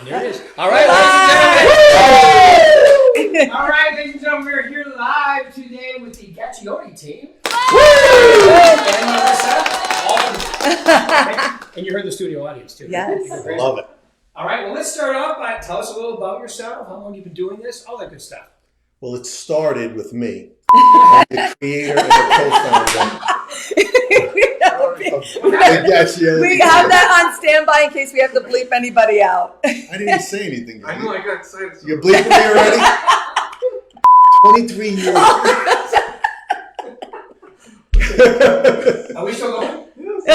And there it is. All right, ladies and gentlemen. All right, ladies and gentlemen, we're here live today with the Gaccione team. And Melissa. And you heard the studio audience, too. Yes. Love it. All right, well, let's start off by tell us a little about yourself, how long you've been doing this, all that good stuff. Well, it started with me. I'm the creator and the co-founder. We have that on standby in case we have to bleep anybody out. I didn't even say anything. I know, I got excited. You're bleeping me already? 23 years. Are we still going? Okay.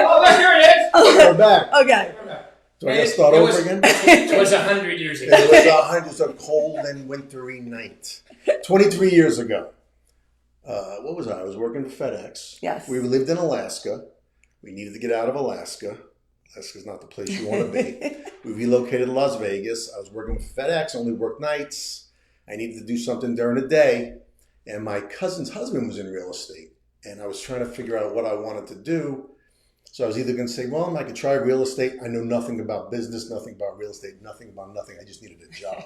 Oh, look, here it is. We're back. Okay. Do I got to start over again? It was 100 years ago. It was 100 a cold and wintry night. 23 years ago. What was I? I was working for FedEx. Yes. We lived in Alaska. We needed to get out of Alaska. Alaska's not the place you want to be. We relocated to Las Vegas. I was working for FedEx. I only worked nights. I needed to do something during the day. And my cousin's husband was in real estate. And I was trying to figure out what I wanted to do. So I was either going to say, well, I could try real estate. I know nothing about business, nothing about real estate, nothing about nothing. I just needed a job.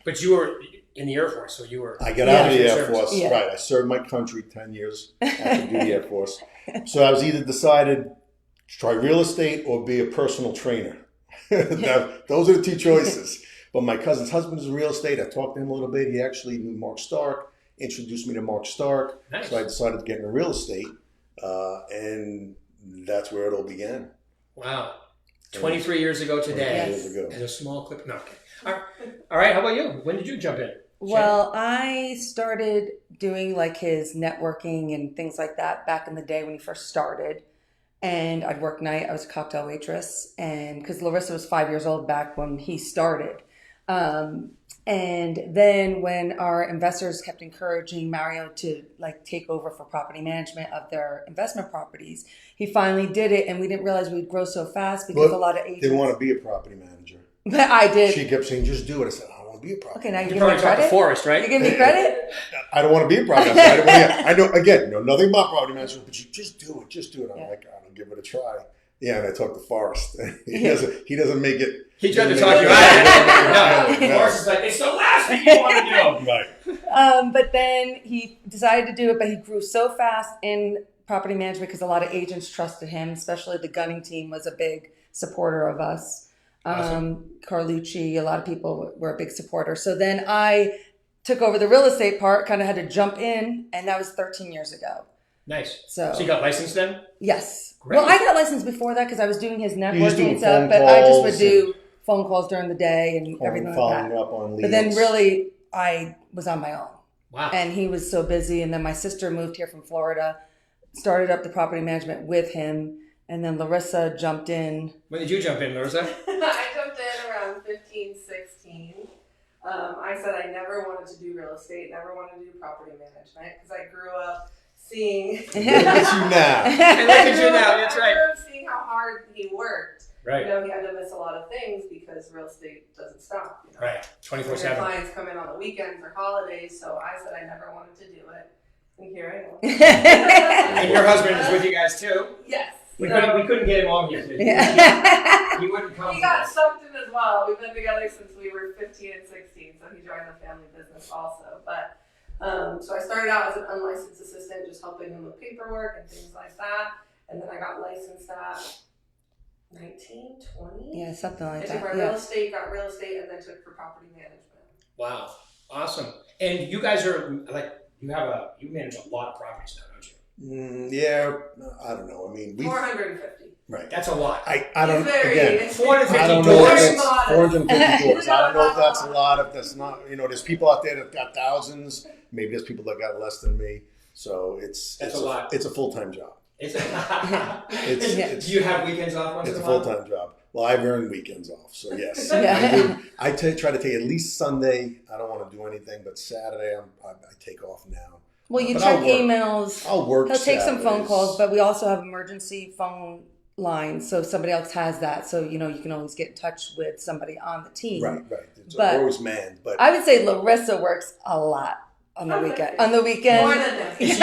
But you were in the Air Force, so you were... I got out of the Air Force. Yeah. Right. I served my country 10 years after the Air Force. So I was either decided to try real estate or be a personal trainer. Those are the two choices. But my cousin's husband is in real estate. I talked to him a little bit. He actually knew Mark Stark, introduced me to Mark Stark. Nice. So I decided to get into real estate. And that's where it all began. Wow. 23 years ago today. 23 years ago. As a small clip. No, okay. All right, how about you? When did you jump in? Well, I started doing like his networking and things like that back in the day when he first started. And I'd work night. I was a cocktail waitress. And because Larissa was 5 years old back when he started. And then when our investors kept encouraging Mario to like take over for property management of their investment properties, he finally did it. And we didn't realize we'd grow so fast because a lot of agents Didn't want to be a property manager. I did. She kept saying, just do it. I said, I don't want to be a property Okay, now manager. you You give me probably taught the credit. forest, right? You give me credit. I don't want to be a property manager. I know, again, know nothing about property management, but you just do it. Just do it. I'm like, I don't give it a try. Yeah, and I talked to Forrest. He doesn't make it. He tried to talk you out of it. No, Forrest is like, it's the last thing you want to do. Right. But then he decided to do it, but he grew so fast in property management because a lot of agents trusted him, especially the gunning team was a big supporter of us. Awesome. Carlucci, a lot of people were a big supporter. So then I took over the real estate part, kind of had to jump in, and that was 13 years ago. Nice. So you got licensed then? Yes. Great. Well, I got licensed before that because I was doing his just networking do and stuff, phone but I just would calls do phone calls during the day and everything like Following that. up on leads. But then really, I was on my own. Wow. And he was so busy. And then my sister moved here from Florida, started up the property management with him. And then Larissa jumped in. When did you jump in, Larissa? I jumped in around 15, 16. I said I never wanted to do real estate, never wanted to do property management because I grew up seeing. Look at you now. And look at you now, that's right. I grew up seeing how hard he worked. Right. You know, he had to miss a lot of things because real estate doesn't stop. You know? Right. Your 24/7. clients come in on the weekends or holidays, so I said I never wanted to do it. And here I am. And your husband is with you guys too? Yes. We So- couldn't get him on here today. He wouldn't come. He to got us. sucked in as well. We've been together since we were 15 and 16, so he joined the family business also. But so I started out as an unlicensed assistant, just helping him with paperwork and things like that. And then I got licensed at 19, 20. Yeah, something I like took my that. real Yeah. estate, got real estate, and then took for property management. Wow. Awesome. And you guys are like, you manage a lot of properties now, don't you? Yeah, I don't know. I mean, 450. right. That's a lot. I don't, It's very- again, it's- 450 I don't know doors. if it's Modest. 450 doors. I don't know if that's a lot, if that's not, there's people out there that got thousands. Maybe there's people that got less than me. So That's it's a lot. It's a full-time job. It's It's do you have weekends off once It's in a a while? full-time job. Well, I've earned weekends off, so yes. Yeah. I try to take at least Sunday. I don't want to do anything, but Saturday I take off now. Well, you But check I'll work. emails. I'll work He'll take some phone Saturdays. calls, but we also have emergency phone lines, so if somebody else has that, so you can always get in touch with somebody on the team. Right. It's But always manned, but I would say Larissa works a lot on the weekend. On the More weekend, than this. Is she,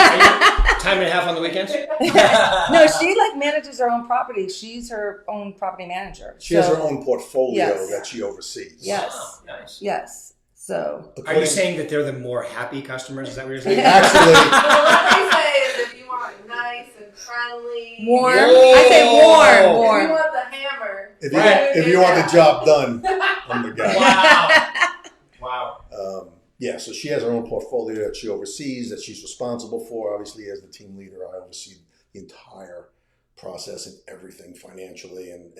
Time and a half on the weekends? No, she like manages her own property. She's her own property manager. She has her own portfolio Yes. that she oversees. Yes. Wow, nice. Yes. So. Are you saying that they're the more happy customers? Is that what you're saying? Actually, Well, what they say is if you want nice and friendly, Warm. Whoa. I say warm. if you Warm. want the hammer, if you want the job done, I'm the guy. Wow. Yeah, so she has her own portfolio that she oversees, that she's responsible for. Obviously, as the team leader, I oversee the entire process and everything financially and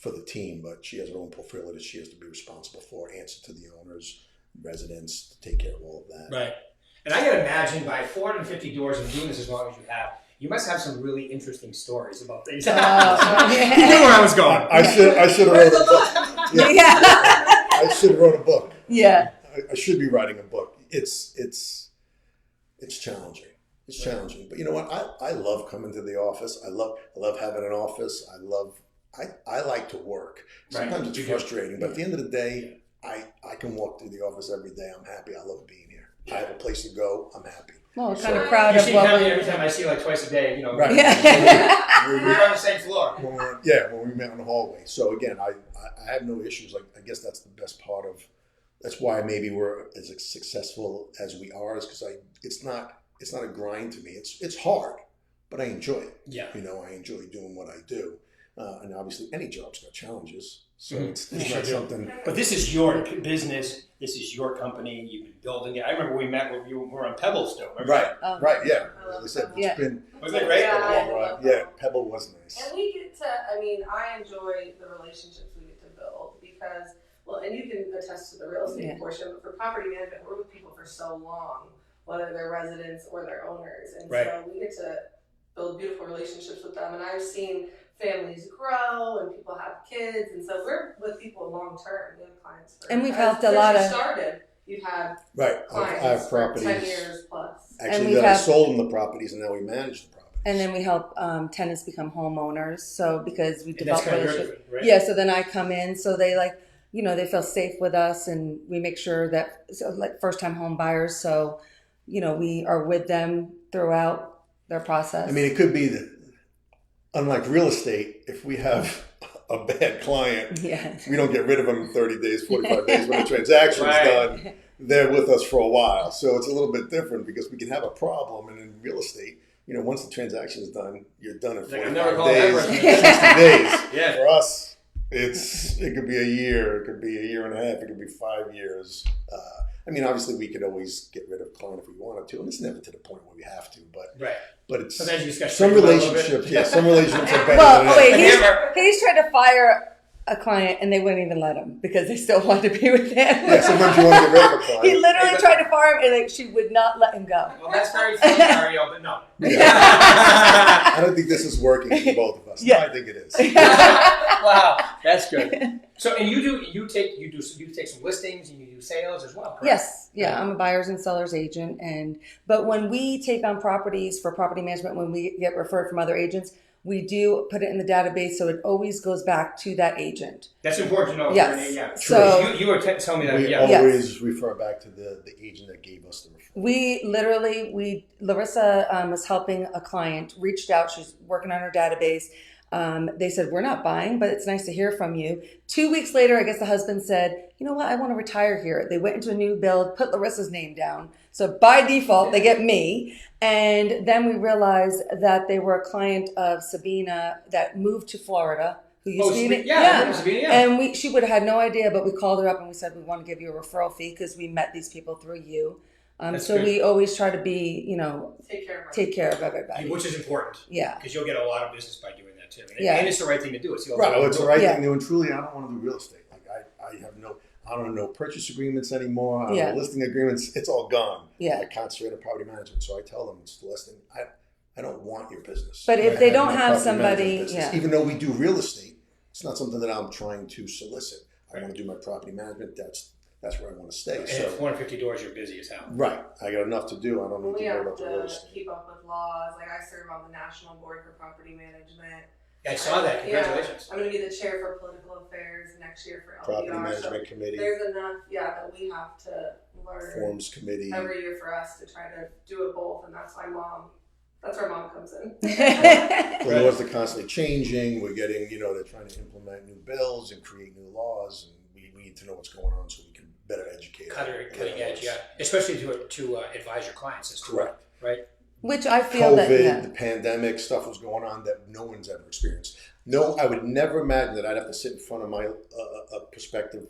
for the team. But she has her own portfolio that she has to be responsible for, answer to the owners, residents, to take care of all of that. Right. And I can imagine by 450 doors and doing this as long as you have, you must have some really interesting stories about things. You knew where I was going. I should have wrote a book. Yeah. I should have wrote a book. Yeah. I should be writing a book. It's challenging. It's challenging. But you know what? I love coming to the office. I love having an office. I like to work. Sometimes it's frustrating, but at the end of the day, I can walk through the office every day. I'm happy. I love being here. I have a place to go. I'm happy. Well, kind of proud You of seem what happy we. every time I see you, like twice a day, you know. Right. We're on the same floor. When we met in the hallway. So again, I have no issues. Like I guess that's the best part of. That's why maybe we're as successful as we are, is because it's not a grind to me. It's hard, but I enjoy it. Yeah. You know, I enjoy doing what I do, and obviously any job's got challenges. So it's not something. But this is your business. This is your company. You've been building it. I remember we met when you were on Pebble still. Remember? Right. Oh. Right. Yeah. As I said, Yeah. it's been. Wasn't it great? Yeah. Pebble was nice. And we get to, I enjoy the relationships we get to build because, well, and you can attest to the real estate portion, but for property management, we're with people for so long, whether they're residents or they're owners. And so we get to build beautiful relationships with them. And I've seen families grow and people have kids. And so we're with people long term. We have clients for, And we've helped a lot of. started, you've had Right. clients I have for properties. 10 years plus. Actually, that I sold them the properties, and now we manage the properties. And then we help tenants become homeowners. So because we And develop that's kind of relationships. right? Yeah. So then I come in. So they they feel safe with us, and we make sure that first time home buyers. So, we are with them throughout their process. I mean, it could be that, unlike real estate, if we have a bad client, we don't get rid of them in 30 days, 45 days when the transaction's done. They're with us for a while. So it's a little bit different because we can have a problem. And in real estate, once the transaction is done, you're done in 45 days, 60 days. Yeah. For us, it could be a year, it could be a year and a half, it could be 5 years. Obviously we could always get rid of a client if we wanted to, and it's never to the point where we have to, but it's Sometimes you just got some relationships, some relationships are better well, than wait, others. he's tried to fire a client and they wouldn't even let him because they still wanted to be with him. Yeah, sometimes you want to get rid of a client. He literally tried to fire him and she would not let him go. Well, that's very funny, Mario, but no. I don't think this is working for both of us. Yeah. No, I think it is. Wow, that's good. So, and you take some listings and you do sales as well, correct? Yes, yeah, I'm a buyer's and seller's agent, but when we take on properties for property management, when we get referred from other agents, we do put it in the database, so it always goes back to that agent. That's important to know. Yes. Yeah. So you were telling me that. We Yeah. always refer back to the agent that gave us the referral. Larissa was helping a client, reached out, she's working on her database. They said, we're not buying, but it's nice to hear from you. 2 weeks later, I guess the husband said, you know what, I want to retire here. They went into a new build, put Larissa's name down. So by default, they get me. And then we realized that they were a client of Sabina that moved to Florida. Who used to be Sabina, yeah. And she would have had no idea, but we called her up and we said, we want to give you a referral fee because we met these people through you. So good. we always try to be, take care of everybody. Which is important. Yeah. Because you'll get a lot of business by doing that too. Yeah. And it's the right thing to do. It's the Right, it's the right Yeah. thing to do. And truly, I don't want to do real estate. Like I don't know purchase agreements anymore. I don't know listing agreements. It's all gone. Yeah. I concentrate on property management. So I tell them it's the listing. I don't want your business. But if I they don't my have property somebody, management business. Even though we do real estate, it's not something that I'm trying to solicit. I want to do my property management. That's where I want to stay. And So at 450 doors, you're busy as hell. right, I got enough to do. I don't need We to worry have about the real to estate. keep up with laws. Like I serve on the National Board for Property Management. I saw that. Congratulations. Yeah, I'm going to be the chair for political affairs next year for LDR. Property management so committee, there's enough, that we have to learn forms committee. every year for us to try to do it both, and that's why Mom That's where mom comes in. The laws are constantly changing. We're getting, they're trying to implement new bills and create new laws, and we need to know what's going on so we can better educate. Cutting edge, yeah. Especially to advise your clients as to Correct. Right? Which I feel COVID, the pandemic, stuff was going on that no one's ever experienced. No, I would never imagine that I'd have to sit in front of my a prospective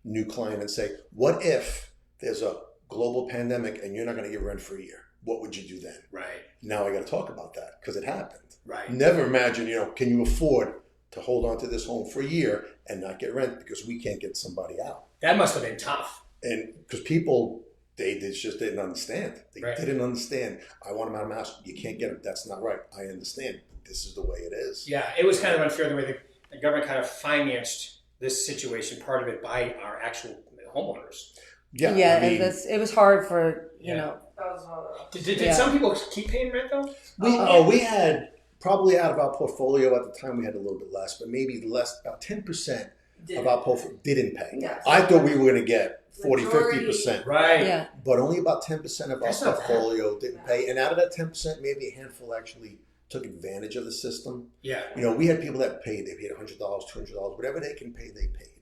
new client and say, what if there's a global pandemic and you're not going to get rent for a year? What would you do then? Right. Now I got to talk about that because it happened. Right. Never imagine, can you afford to hold on to this home for a year and not get rent because we can't get somebody out? That must have been tough. And because people, they just didn't understand. They Right. didn't understand. I want them out of my house. You can't get them. That's not right. I understand. This is the way it is. Yeah, it was kind of unfair the way the government kind of financed this situation, part of it by our actual homeowners. Yeah. Yeah, I mean, it was hard for, Yeah. That was one of the Did some people keep paying rent though? we had probably out of our portfolio at the time, we had a little bit less, but maybe less, about 10% of our portfolio didn't pay. Yes. I thought we were going to get 40, Majority. 50%. Right. Yeah. But only about 10% of our That's not bad. portfolio didn't pay. And out of that 10%, maybe a handful actually took advantage of the system. Yeah. We had people that paid. They paid $100, $200, whatever they can pay, they paid.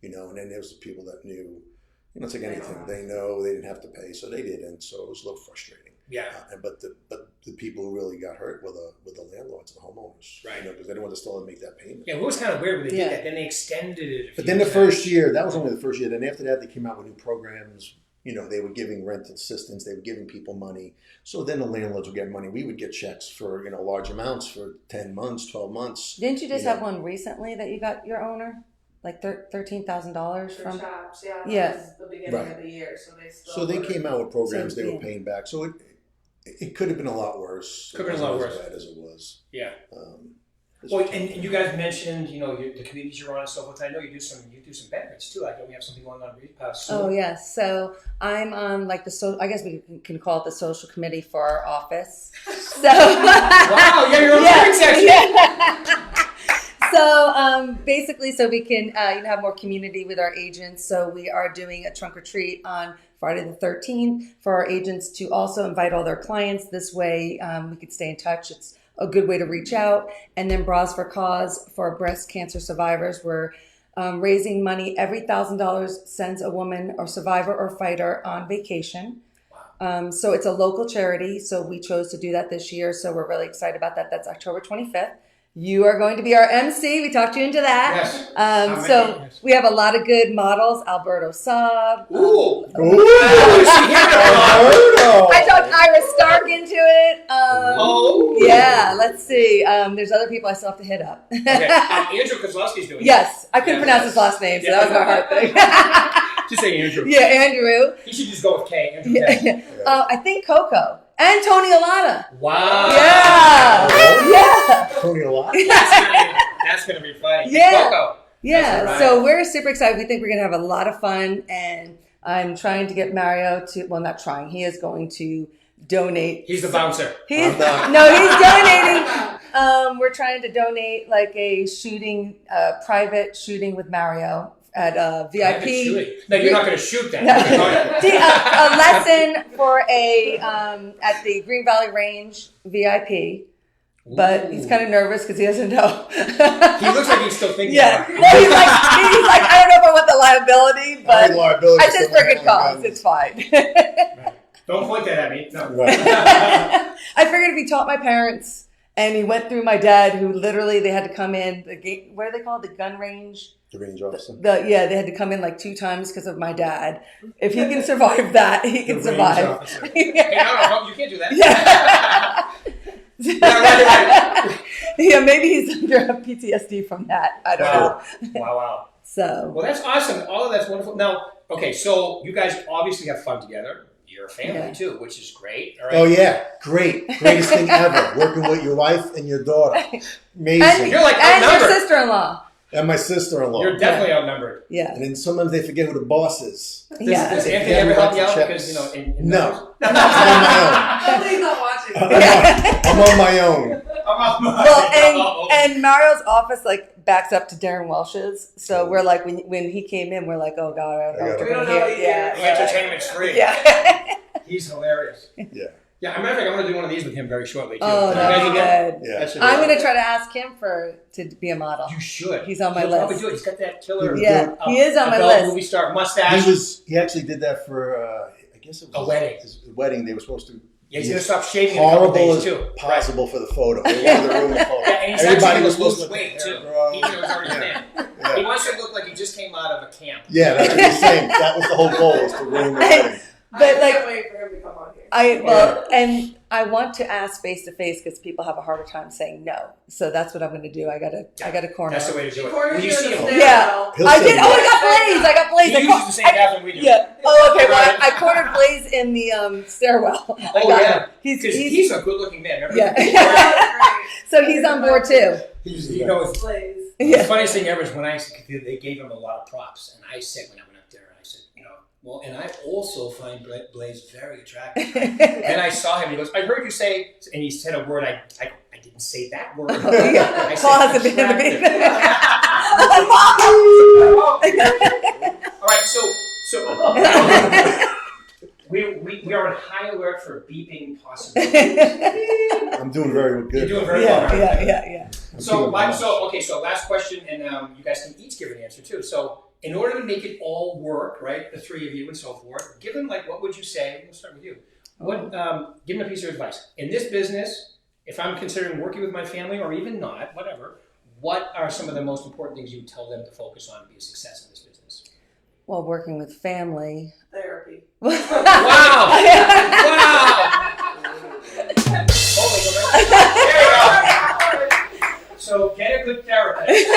And then there was the people that knew, it's like anything. They know they didn't have to pay, so they didn't. So it was a little frustrating. Yeah. But the people who really got hurt were the landlords, the homeowners. Right. Because they didn't want to still make that payment. Yeah, it was kind of weird when they Yeah. did that. Then they extended it. But then the first year, that was only the first year. Then after that, they came out with new programs. They were giving rental assistance. They were giving people money. So then the landlords would get money. We would get checks for, large amounts for 10 months, 12 months. Didn't you just have one recently that you got your owner? Like $13,000 for from? shops, yeah. Yeah. That was the beginning Right. of the year, so they still. So they were- came out with programs So, they were yeah. paying back. So it could have been a lot worse. Could have been a lot It worse. wasn't as bad as it was. Yeah. It's Well, tough. and you guys mentioned, the communities you're on and so forth. I know you do some benefits too. I know we have something going on soon. Oh yes, so I'm on like I guess we can call it the social committee for our office. So Wow, yeah, you're on the Yeah, section. yeah. So basically, so we can have more community with our agents. So we are doing a trunk or treat on Friday the 13th for our agents to also invite all their clients. This way we could stay in touch. It's a good way to reach out. And then Bras for Cause for breast cancer survivors. We're raising money. Every $1,000 sends a woman or survivor or fighter on vacation. So it's a local charity. So we chose to do that this year. So we're really excited about that. That's October 25th. You are going to be our MC. We talked you into that. Yes. So we have a lot of good models. Alberto Saab. Ooh. Alberto! I talked Iris Stark into it. Oh. Yeah, let's see. There's other people I still have to hit up. Okay. Andrew Kozlowski's doing it. Yes, I couldn't Yes. pronounce his last name, so Yeah. that was my hard thing. Just say Andrew. Yeah, Andrew. You should just go with K. Andrew K. I think Coco and Tony Alana. Wow. Yeah. Yeah. Tony a lot. That's gonna be fun. Yeah. Coco. Yeah, That's right. so we're super excited. We think we're going to have a lot of fun, and I'm trying to get Mario to, well, not trying, he is going to donate. He's the bouncer. He's I'm not. donating. We're trying to donate like a private shooting with Mario at Private VIP. shooting. No, you're not gonna shoot that. No. You're gonna- A lesson for at the Green Valley Range VIP. But he's kind of nervous because he doesn't know. He looks like he's still thinking Yeah. about it. No, he's like, I don't know if I want the liability, but Liability, I said for good cause. It's fine. Don't point that at me. No. Right. I figured if he taught my parents and he went through my dad, who literally they had to come in the gate. What are they called? The gun range. The range officer. They had to come in like 2 times because of my dad. If he can survive that, he can The range survive. officer. Yeah. Hey, no, you can't do that. Yeah. Right. Yeah, maybe he's under PTSD from that. I don't know. Wow. So Well, that's awesome. All of that's wonderful. Now, okay, so you guys obviously have fun together. You're a family Yeah. too, which is great. All right. Oh yeah, greatest thing ever. Working with your wife and your daughter, amazing. You're like and your outnumbered. sister-in-law. And my sister-in-law. You're definitely outnumbered. Yeah. And then sometimes they forget who the boss is. Yeah. Does They Anthony forget ever who help you writes out? the Because, checks. no. I'm on my Somebody's not watching. I'm on my own. Well, and Mario's office like backs up to Darren Welsh's, so we're like when he came in, we're like, oh god, I don't know what I we're gotta- gonna hear. We don't know Yeah, Entertainment's free. yeah. He's hilarious. Yeah. Yeah, I'm going to do one of these with him very shortly too. Oh, that'd be good. Yeah. I'm going to try to ask him to be a model. You should. He's on my He'll list. probably do it. He's got that killer. Yeah, he is on my adult list. Movie star mustache. He actually did that for I guess it was A wedding. His wedding. They were supposed to. Yeah, he's going to stop shaving in a couple Horrible days as too. possible for the photo. They wanted to ruin the photo. Yeah, and he's Everybody actually was going supposed to to lose weight too. grow. Even though it was already thin. Yeah. He wants to look like he just came out of a camp. Yeah, that's what he's saying. That was the whole goal, was to ruin the wedding. But I like, can't wait for him to come on here. And I want to ask face to face because people have a harder time saying no. So that's what I'm going to do. I got to corner. That's the way to do it. Corners When you you see in him, the Yeah. stairwell. He'll I say did. no. Oh, I got Blaze. he uses the same bathroom we do. Yeah. Oh, okay. Well, Right. I cornered Blaze in the stairwell. I Oh got yeah, him. because he's a good-looking man. Remember? Yeah. That So he's on board too. You know, was great. Blaze. the funniest thing ever is when they gave him a lot of props, and I said when I went up there, I said, well, and I also find Blaze very attractive. Then I saw him, and he goes, I heard you say, and he said a word, I didn't say that word. I said Pause at the end of the attractive. All right, so we are on high alert for beeping possibilities. I'm doing very good. You're doing very well. Right? Yeah. So last question, and you guys can each give an answer too. So in order to make it all work, right, the three of you and so forth, given what would you say? We'll start with you. Give them a piece of advice. In this business, if I'm considering working with my family or even not, whatever, what are some of the most important things you would tell them to focus on to be a success in this business? Well, working with family. Therapy. Wow! Holy, there you go. So get a good therapist.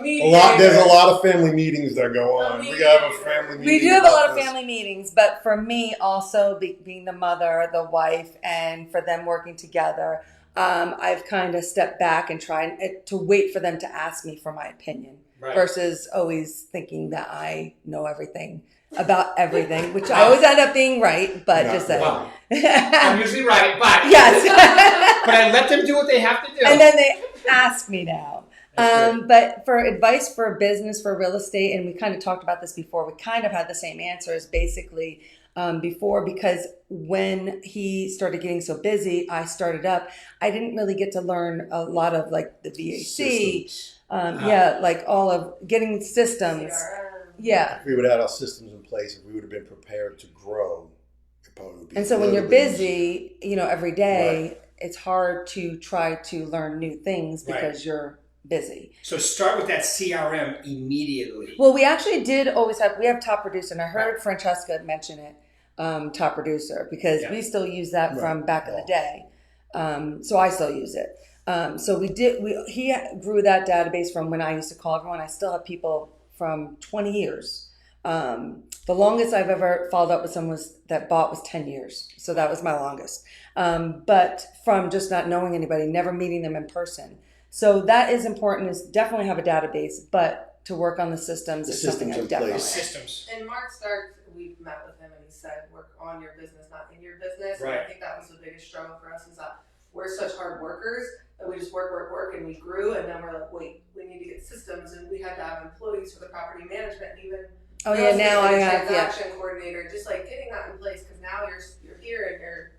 There's a lot of family meetings that go on. We have a family meeting. We do have a lot of about this. family meetings, but for me also being the mother, the wife, and for them working together, I've kind of stepped back and tried to wait for them to ask me for my opinion versus always thinking that I know everything about everything, which I always end up being right, but just saying. Wow. I'm usually right, but Yes. but I let them do what they have to do. And then they ask me now. But for advice for business, for real estate, and we kind of talked about this before, we kind of had the same answers basically before, because when he started getting so busy, I started up. I didn't really get to learn a lot of like the VAC, like all of getting systems. Yeah. If we would have had our systems in place, if we would have been prepared to grow, it probably would be. And so when you're busy, every day, it's hard to try to learn new things because you're busy. So start with that CRM immediately. Well, we actually did always we have top producer, and I heard Francesca mention it, top producer, because we still use that from back in the day. So I still use it. So he grew that database from when I used to call everyone. I still have people from 20 years. The longest I've ever followed up with someone that bought was 10 years. So that was my longest. But from just not knowing anybody, never meeting them in person. So that is important, is definitely have a database, but to work on the systems is something I definitely. Systems. And Mark Stark, we met with him and he said, work on your business, not in your business. Right. And I think that was the biggest struggle for us, is that we're such hard workers that we just work, and we grew, and then we're like, wait, we need to get systems, and we had to have employees for the property management, and even now I have transaction coordinator, just like getting that in place, because now you're here and you're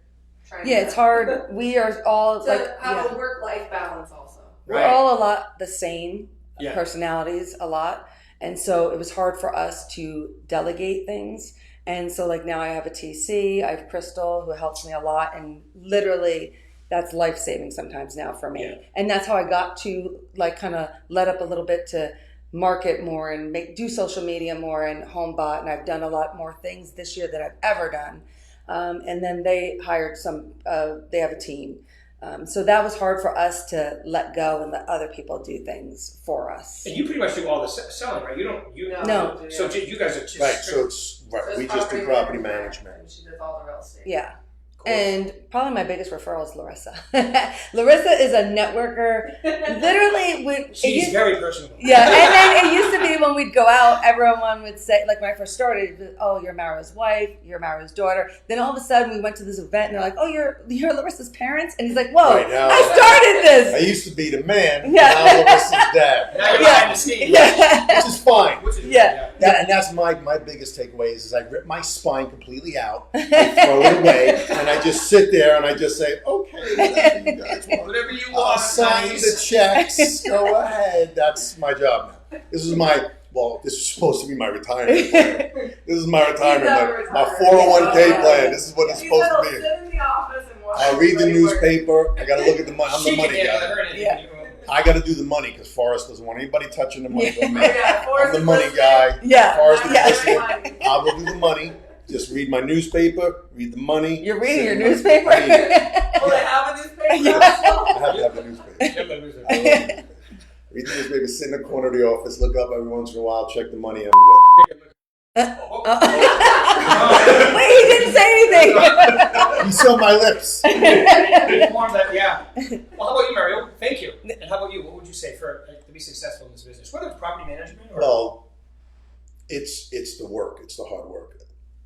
trying. Yeah, it's hard. We are all to have a work-life balance also. We're all a lot the same personalities, a lot. And so it was hard for us to delegate things. And so like now I have a TC, I have Crystal who helps me a lot. And literally that's life-saving sometimes now for me. Yeah. And that's how I got to like kind of let up a little bit to market more and do social media more and HomeBot. And I've done a lot more things this year than I've ever done. And then they hired they have a team. So that was hard for us to let go and let other people do things for us. And you pretty much do all the selling, right? No. So you guys are just So it's we just do property management. And she does all the real estate. Yeah. And probably my biggest referral is Larissa. Larissa is a networker. Literally, she's very personable. Yeah, and then it used to be when we'd go out, everyone would say, like when I first started, "Oh, you're Mario's wife. You're Mario's daughter." Then all of a sudden, we went to this event, and they're like, "Oh, you're Larissa's parents," and he's like, "Whoa, Right now, I started this." I used to be the man. Yeah. Now Larissa's dad. Now you're behind the scenes. Yeah. Which is fine. Which is Yeah. And that's my biggest takeaway is I rip my spine completely out, I throw it away, and I just sit there and I just say, okay, whatever you guys want. Whatever you I'll want. sign the checks. Go ahead. That's my job now. This is supposed to be my retirement plan. This is my retirement plan. My 401k plan. This is what it's supposed to be. Sit in the office and watch. I'll read the newspaper. I got to look at the money. I'm the money guy. Yeah. I got to do the money because Forrest doesn't want anybody touching the money. Yeah. I'm the money guy. Yeah. Forrest is Yeah. listening. I will do the money. Just read my newspaper. Read the money. You're reading your sit in newspaper? Will they have a newspaper? I have to have the newspaper. Yeah. Read the newspaper, sit in the corner of the office, look up every once in a while, check the money, and I'm good. Wait, he didn't say anything. You saw my lips. Yeah. Well, how about you, Mario? Thank you. And how about you? What would you say to be successful in this business? Whether it's property management or Well, it's the work. It's the hard work.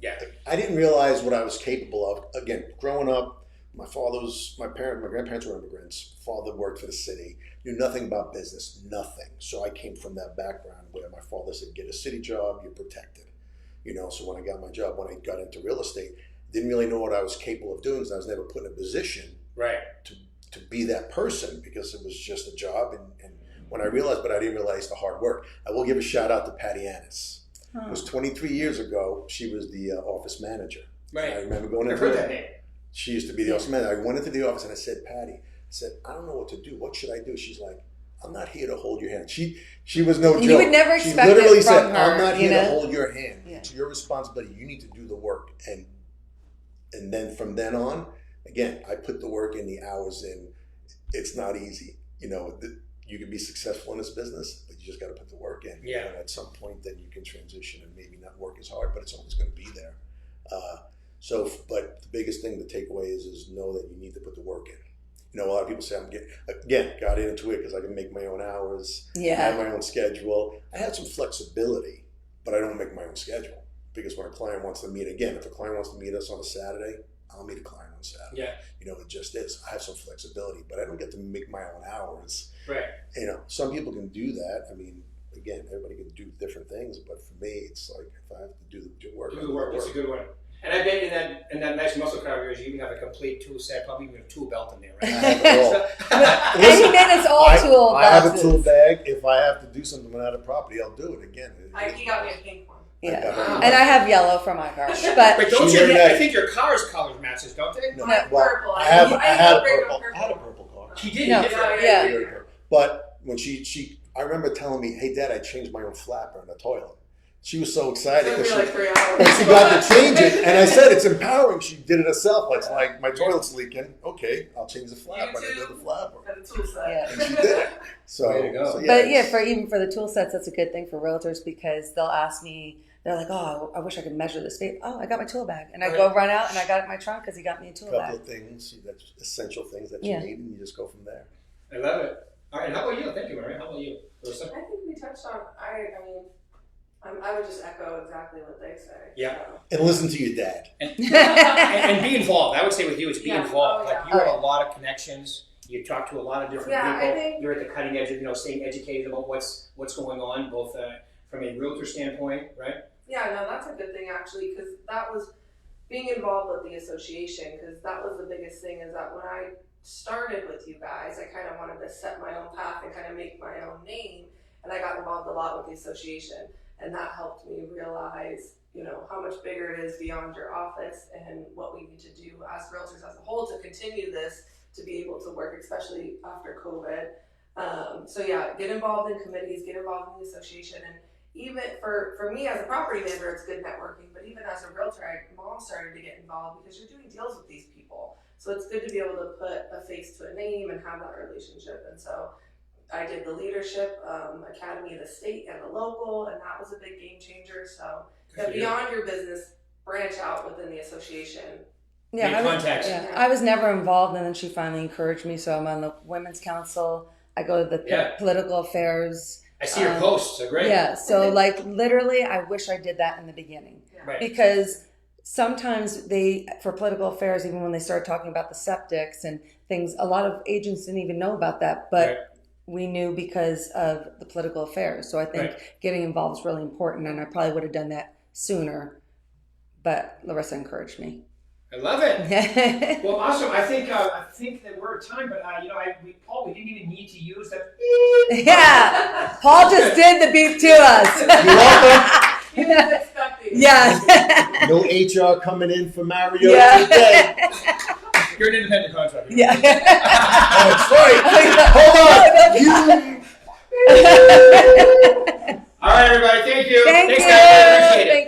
yeah. I didn't realize what I was capable of. Again, growing up, my grandparents were immigrants. Father worked for the city. Knew nothing about business, nothing. So I came from that background where my father said, get a city job, you're protected. So when I got my job, when I got into real estate, didn't really know what I was capable of doing because I was never put in a position Right. to be that person because it was just a job. And when I realized, but I didn't realize the hard work. I will give a shout out to Patty Annis. It was 23 years ago. She was the office manager. Right. And I remember going I've into heard that name. She used to be the office manager. I went into the office and I said, Patty, I said, I don't know what to do. What should I do? She's like, I'm not here to hold your hand. She was no joke. You would never expect She literally it from said, her, I'm not here you know? to hold your hand. Yeah. It's your responsibility. You need to do the work. And then from then on, again, I put the work in, the hours in. It's not easy. You can be successful in this business, but you just got to put the work in. Yeah. And at some point, then you can transition and maybe not work as hard, but it's always going to be there. But the biggest thing to take away is know that you need to put the work in. A lot of people say got into it because I can make my own hours. Yeah. I have my own schedule. I have some flexibility, but I don't make my own schedule because when a client wants to meet, if a client wants to meet us on a Saturday, I'll meet a client on Saturday. Yeah. It just is. I have some flexibility, but I don't get to make my own hours. Right. Some people can do that. Again, everybody can do different things, but for me, it's like if I have to do the work. Do the work. That's a good one. And I bet in that nice muscle car of yours, you even have a complete tool set, probably even a tool belt in there, I right? have it all. And he made us all tool I have a boxes. tool bag. If I have to do something without a property, I'll do it again. He got me a pink one. Yeah. Wow. And I have yellow for my car. But Wait, don't She you? never I had- think your car's colors matches, don't they? No, Mine's well, purple. I had a upgraded purple. to I had a purple car. He did. No. He did. Yeah. Yeah. But when I remember telling me, "Hey, Dad, I changed my own flapper in the toilet." She was so excited It took because me like 3 hours. and she got to change it. And I said, "It's empowering." She did it herself. It's like my toilet's leaking. Okay, I'll change the flapper. And I did the flapper, Got a tool set. Yeah. and she did it. So, Way to go. so But yeah, it's- for the tool sets, that's a good thing for realtors because they'll ask me, they're like, oh, I wish I could measure this space. Oh, I got my tool bag. And I go run out and I got it in my trunk because he got me a tool couple bag. of things, that's essential things that Yeah. you need, and you just go from there. I love it. All right. How about you? Thank you, Mary. How about you, Larissa? I think we touched on. I would just echo exactly what they say. Yeah. And listen to your dad. And be involved. I would say with you, it's be Yeah. involved. Oh, Like yeah. you have a lot of connections. You talk to a lot of different Yeah, I people. think- You're at the cutting edge of staying educated about what's going on, both from a realtor standpoint, right? Yeah, no, that's a good thing actually, because that was being involved with the association. Because that was the biggest thing is that when I started with you guys, I kind of wanted to set my own path and kind of make my own name, and I got involved a lot with the association, and that helped me realize, how much bigger it is beyond your office and what we need to do as realtors as a whole to continue this to be able to work, especially after COVID. So yeah, get involved in committees, get involved in the association, and even for me as a property manager, it's good networking, but even as a realtor, Mom started to get involved because you're doing deals with these people. So it's good to be able to put a face to a name and have that relationship. And so I did the leadership academy of the state and the local, and that was a big game changer. So Good for you. beyond your business, branch out within the association. Yeah, Make I was, contacts. yeah, I was never involved, and then she finally encouraged me. So I'm on the Women's Council. I go to the Yeah. political affairs. I see your posts. They're great. Yeah, so like literally, I wish I did that in the beginning Right. because sometimes for political affairs, even when they start talking about the septics and things, a lot of agents didn't even know about that. But Right. we knew because of the political affairs. So I think getting involved is really important, and I probably would have done that sooner, but Larissa encouraged me. I love it. Well, awesome. I think that we're at time, but Paul, we didn't even need to use that. Yeah, Paul just did the beep to us. You're welcome. He was expecting. Yeah. No HR coming in for Mario Yeah. today. You're an independent contractor. Yeah. Oh, that's right. Hold on. You. All right, everybody. Thank you. Thank Thanks, you. guys. I appreciate it. Thank